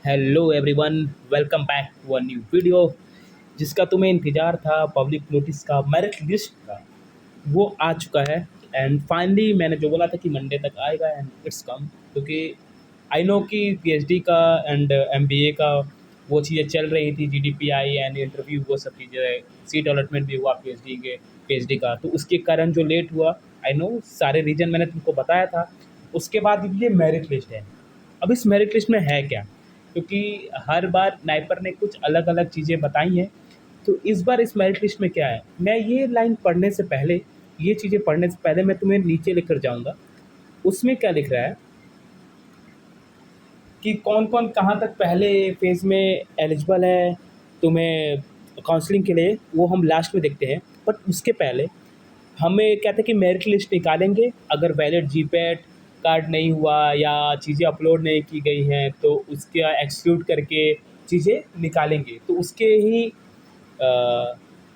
Hello everyone, welcome back to a new video. जिसका तुम्हें इंतज़ार था, पब्लिक नोटिस का, मेरिट लिस्ट का, वो आ चुका है। एंड फाइनली मैंने जो बोला था कि मंडे तक आएगा, एंड इट्स कम। क्योंकि आई नो कि पीएचडी का एंड एमबीए का वो चीज़ें चल रही थी, जीडीपीआई एंड इंटरव्यू, वो सब चीज़ें, सीट अलॉटमेंट भी हुआ पीएचडी का, तो उसके कारण जो लेट हुआ, आई नो सारे रीजन मैंने तुमको बताया था। उसके बाद ये मेरिट लिस्ट है। अब इस मेरिट लिस्ट में है क्या? क्योंकि हर बार नाइपर ने कुछ अलग अलग चीज़ें बताई हैं, तो इस बार इस मेरिट लिस्ट में क्या है, मैं ये लाइन पढ़ने से पहले, ये चीज़ें पढ़ने से पहले मैं तुम्हें नीचे लेकर जाऊंगा। उसमें क्या लिख रहा है कि कौन कौन कहाँ तक पहले फेज़ में एलिजिबल है तुम्हें काउंसलिंग के लिए, वो हम लास्ट में देखते हैं। बट उसके पहले हमें कहते हैं कि मेरिट लिस्ट निकालेंगे। अगर वैलिड जीपैट कार्ड नहीं हुआ या चीज़ें अपलोड नहीं की गई हैं, तो उसका एक्सक्लूड करके चीज़ें निकालेंगे। तो उसके ही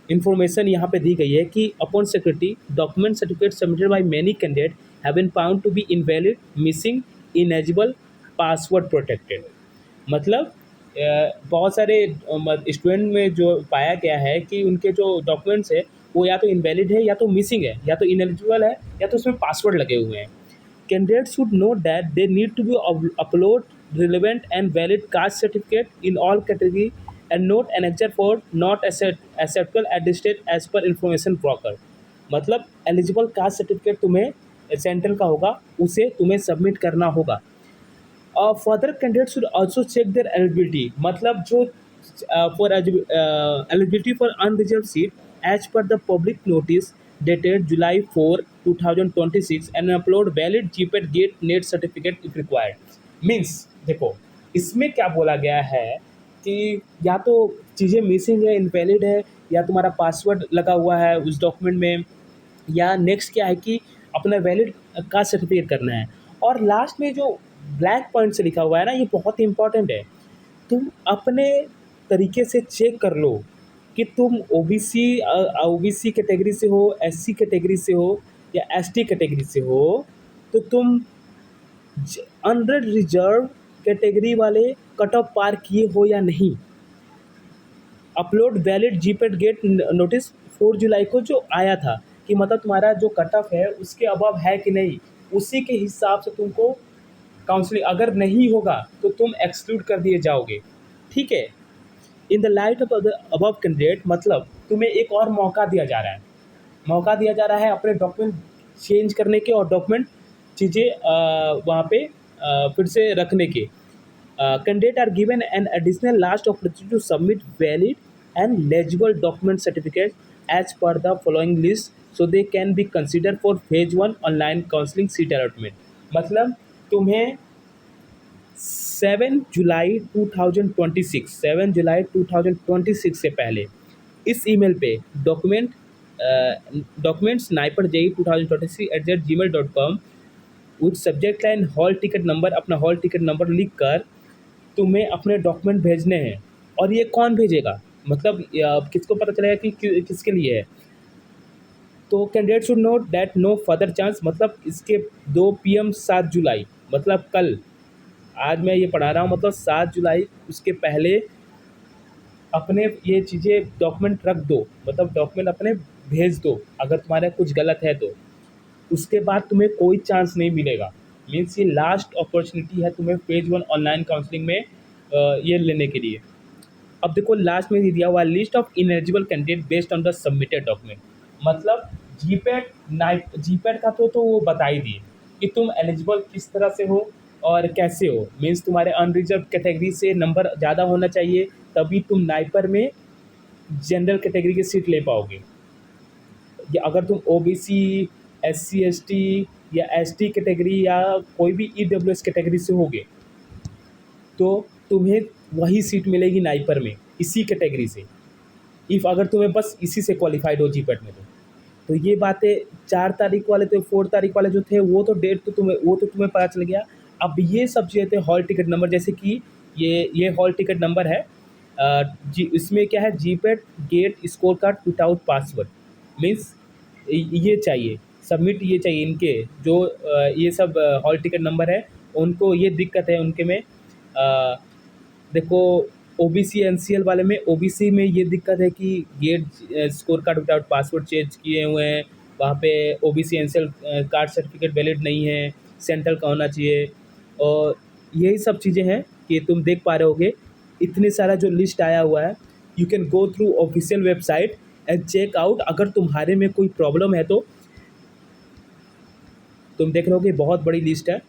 इंफॉर्मेशन यहाँ पे दी गई है कि upon security document certificate submitted by many candidate have been found to be invalid, missing, ineligible, password protected. मतलब बहुत सारे स्टूडेंट में जो पाया गया है कि उनके जो डॉक्यूमेंट्स है वो या तो इनवैलिड है, या तो मिसिंग है, या तो इनएलिजिबल है, या तो उसमें पासवर्ड लगे हुए हैं। Candidates should know that they need to be upload relevant and valid caste certificate in all category and note annexure for not acceptable at this state as per information broker। मतलब eligible caste certificate तुम्हें central का होगा, उसे तुम्हें submit करना होगा। Further candidate should also check their eligibility, मतलब जो for eligibility for unreserve seat as per the public notice dated July 4, 2026 and upload valid GPAT GATE NET certificate if required. Means देखो, इसमें क्या बोला गया है कि या तो चीज़ें मिसिंग है, इनवैलिड है, या तुम्हारा पासवर्ड लगा हुआ है उस डॉक्यूमेंट में, या नेक्स्ट क्या है कि अपना वैलिड कास्ट सर्टिफिकेट करना है। और लास्ट में जो ब्लैक पॉइंट से लिखा हुआ है ना, ये बहुत ही इंपॉर्टेंट है। तुम अपने तरीके से चेक कर लो कि तुम ओबीसी कैटेगरी से हो, एससी कैटेगरी से हो, या एसटी कैटेगरी से हो। तो तुम अंडर रिजर्व कैटेगरी वाले कट ऑफ पार किए हो या नहीं। Upload valid GPAT GATE notice 4 जुलाई को जो आया था, कि मतलब तुम्हारा जो कट ऑफ है उसके अबव है कि नहीं, उसी के हिसाब से तुमको काउंसलिंग, अगर नहीं होगा तो तुम एक्सक्लूड कर दिए जाओगे। ठीक है। In the light of the above candidate, मतलब तुम्हें एक और मौका दिया जा रहा है, अपने डॉक्यूमेंट चेंज करने के और डॉक्यूमेंट चीज़ें वहाँ पे फिर से रखने के। Candidate are given an additional last opportunity to submit valid and legible document certificate as per the following list, so they can be consider for phase 1 online counselling seat allotment. मतलब तुम्हें 7 जुलाई 2026 से पहले इस ईमेल पे documents NIPER JEE 2026@gmail.com with subject line hall ticket number, अपना hall ticket number लिख कर तुम्हें अपने डॉक्यूमेंट भेजने हैं। और ये कौन भेजेगा, मतलब किसको पता चलेगा कि किसके लिए है? तो candidate should note that no further chance, मतलब इसके 2 PM 7 जुलाई, मतलब कल, आज मैं ये पढ़ा रहा हूँ, मतलब 7 जुलाई उसके पहले अपने ये चीज़ें डॉक्यूमेंट रख दो, मतलब डॉक्यूमेंट अपने भेज दो। अगर तुम्हारा कुछ गलत है तो उसके बाद तुम्हें कोई चांस नहीं मिलेगा। मीन्स ये लास्ट अपॉर्चुनिटी है तुम्हें फेज 1 ऑनलाइन काउंसलिंग में ये लेने के लिए। अब देखो लास्ट में ये दिया हुआ list of ineligible candidate based on the submitted document. मतलब जीपैट का तो वो बता ही दिए कि तुम एलिजिबल किस तरह से हो और कैसे हो। मीन्स तुम्हारे अनरिजर्व कैटेगरी से नंबर ज़्यादा होना चाहिए, तभी तुम नाइपर में जनरल कैटेगरी की सीट ले पाओगे। या अगर तुम ओबीसी, एससी एसटी या एसटी कैटेगरी या कोई भी ईडब्ल्यूएस कैटेगरी से होगे, तो तुम्हें वही सीट मिलेगी नाइपर में इसी कैटेगरी से, इफ़ अगर तुम्हें बस इसी से क्वालिफाइड हो जीपेट में। तो ये बातें 4 तारीख वाले, तो 4 तारीख वाले जो थे वो तो डेट तो तुम्हें पता चल गया। अब ये सब चीज़ें थे हॉल टिकट नंबर, जैसे कि ये हॉल टिकट नंबर है। जी इसमें क्या है, GPAT GATE score card without password. Means ये चाहिए, सबमिट ये चाहिए इनके जो ये सब हॉल टिकट नंबर है, उनको ये दिक्कत है उनके में। देखो ओबीसी एनसीएल वाले में, ओबीसी में ये दिक्कत है कि GATE score card without password change किए हुए हैं, वहाँ पे OBC NCL card certificate valid नहीं है, सेंट्रल का होना चाहिए। और यही सब चीज़ें हैं कि तुम देख पा रहे होगे इतने सारा जो लिस्ट आया हुआ है। You can go through official website and check out. अगर तुम्हारे में कोई प्रॉब्लम है तो तुम देख रहे हो कि बहुत बड़ी लिस्ट है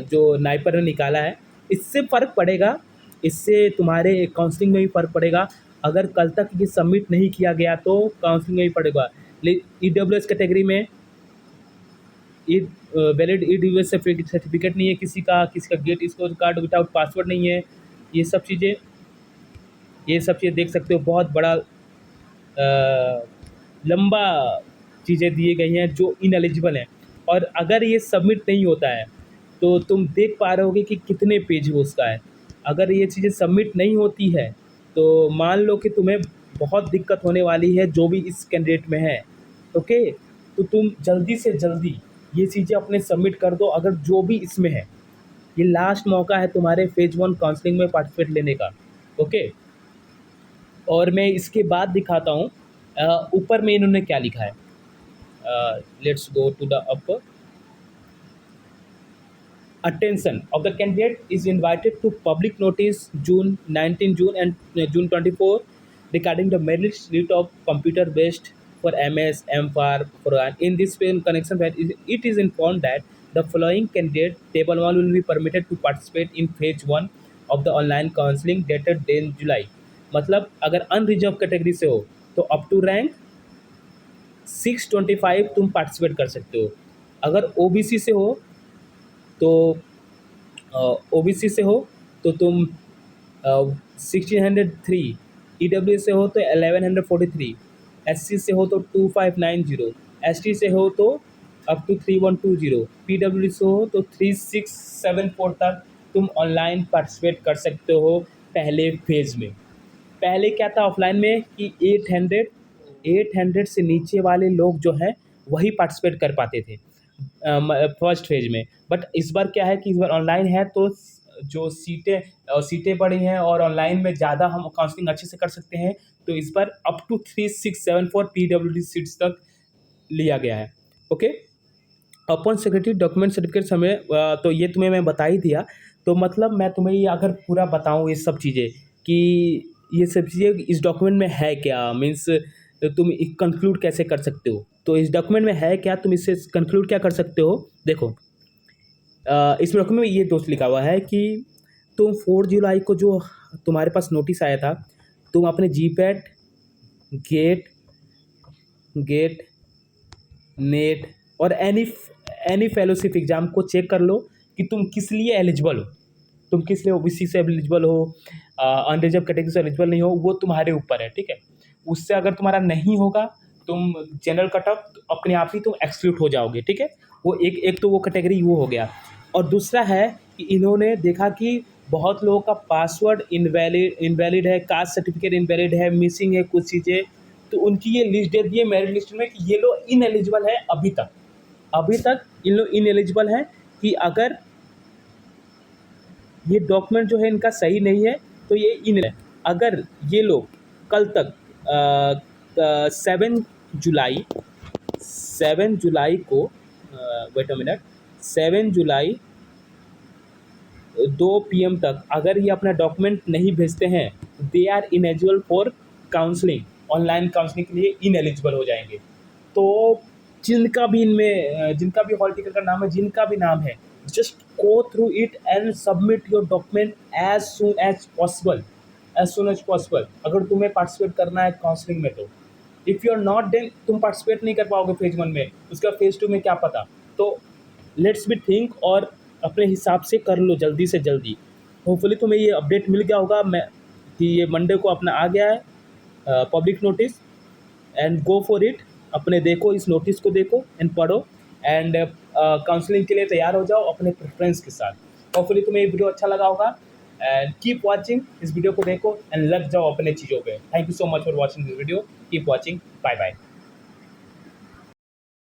जो नाइपर ने निकाला है। इससे फ़र्क पड़ेगा, इससे तुम्हारे काउंसलिंग में भी फ़र्क पड़ेगा। अगर कल तक ये सबमिट नहीं किया गया तो काउंसलिंग में भी पड़ेगा। ईडब्ल्यूएस कैटेगरी में ई वैलिड ईडब्ल्यूएस सर्टिफिकेट नहीं है किसी का GATE score card without password नहीं है। ये सब चीज़ें देख सकते हो। बहुत बड़ा लंबा चीज़ें दिए गई हैं जो इनएलिजिबल हैं। और अगर ये सबमिट नहीं होता है तो तुम देख पा रहे होगे कि कितने पेज वो उसका है। अगर ये चीज़ें सबमिट नहीं होती है तो मान लो कि तुम्हें बहुत दिक्कत होने वाली है जो भी इस कैंडिडेट में है। ओके, तो तुम जल्दी से जल्दी ये चीज़ें अपने सबमिट कर दो अगर जो भी इसमें है। ये लास्ट मौका है तुम्हारे फेज 1 काउंसलिंग में पार्टिसिपेट लेने का। ओके, और मैं इसके बाद दिखाता हूँ ऊपर में इन्होंने क्या लिखा है। Let's go to the upper. Attention of the candidate is invited to public notice June 19 June and June 24 regarding the merit list of computer based for MS MPhar program. In this connection that it is informed that the following candidate table 1 will be permitted to participate in phase 1 of the online counseling dated 10 July। मतलब अगर unreserved category से हो तो up to rank 625 तुम participate कर सकते हो। अगर ओबीसी से हो तो ओबीसी से हो तो तुम 1603, ईडब्ल्यू से हो तो 1143, एससी से हो तो 2590, एसटी से हो तो अप टू 3120, पीडब्ल्यू से हो तो 3674 तक तुम ऑनलाइन पार्टिसिपेट कर सकते हो पहले फेज़ में। पहले क्या था ऑफलाइन में कि 800 से नीचे वाले लोग जो हैं वही पार्टिसिपेट कर पाते थे फर्स्ट फेज में। बट इस बार क्या है कि इस बार ऑनलाइन है तो जो सीटें बढ़ी हैं और ऑनलाइन में ज़्यादा हम काउंसलिंग अच्छे से कर सकते हैं। तो इस बार अप टू 3674 पीडब्ल्यूडी सीट्स तक लिया गया है। Okay, upon secretary document certificate समय तो ये तुम्हें मैं बता ही दिया। तो मतलब मैं तुम्हें ये अगर पूरा बताऊँ ये सब चीज़ें कि ये सब चीज़ें इस डॉक्यूमेंट में है क्या, मीन्स तुम कंक्लूड कैसे कर सकते हो। तो इस डॉक्यूमेंट में है क्या, तुम इससे कंक्लूड क्या कर सकते हो। देखो इस डॉक्यूमेंट में ये दोस्त लिखा हुआ है कि तुम 4 जुलाई को जो तुम्हारे पास नोटिस आया था तुम अपने जीपैट गेट नेट और एनी फेलोशिप एग्ज़ाम को चेक कर लो कि तुम किस लिए एलिजिबल हो। तुम किस लिए ओबीसी से एलिजिबल हो, अनरिजर्व कैटेगरी से एलिजिबल नहीं हो, वो तुम्हारे ऊपर है। ठीक है, उससे अगर तुम्हारा नहीं होगा तुम जनरल कट ऑफ अपने आप ही तुम एक्सक्लूड हो जाओगे। ठीक है, वो एक तो वो कैटेगरी वो हो गया। और दूसरा है कि इन्होंने देखा कि बहुत लोगों का पासवर्ड इनवैलिड है, कास्ट सर्टिफिकेट इनवैलिड है, मिसिंग है कुछ चीज़ें, तो उनकी ये लिस्ट दे दी है मेरिट लिस्ट में कि ये लोग इनएलिजिबल है। अभी तक इन लोग इनएलिजिबल हैं कि अगर ये डॉक्यूमेंट जो है इनका सही नहीं है तो ये इन है। अगर ये लोग कल तक 7 जुलाई को वेट अ मिनट 7 जुलाई 2 PM तक अगर ये अपना डॉक्यूमेंट नहीं भेजते हैं they are ineligible for counselling, online counselling के लिए इनएलिजिबल हो जाएंगे। तो जिनका भी हॉल टिकट का नाम है, जिनका भी नाम है, just go through it and submit your document as soon as possible। अगर तुम्हें पार्टिसिपेट करना है काउंसलिंग में तो if you are not then तुम पार्टिसिपेट नहीं कर पाओगे फेज 1 में, उसका फेज 2 में क्या पता। तो लेट्स बी थिंक और अपने हिसाब से कर लो जल्दी से जल्दी। होपफुली तुम्हें ये अपडेट मिल गया होगा मैं कि ये मंडे को अपना आ गया है public notice, and go for it. अपने देखो, इस नोटिस को देखो एंड पढ़ो एंड काउंसलिंग के लिए तैयार हो जाओ अपने प्रेफरेंस के साथ। होपफुली तुम्हें ये वीडियो अच्छा लगा होगा एंड कीप वॉचिंग। इस वीडियो को देखो एंड लग जाओ अपने चीज़ों पे। Thank you so much for watching this video. Keep watching, bye bye.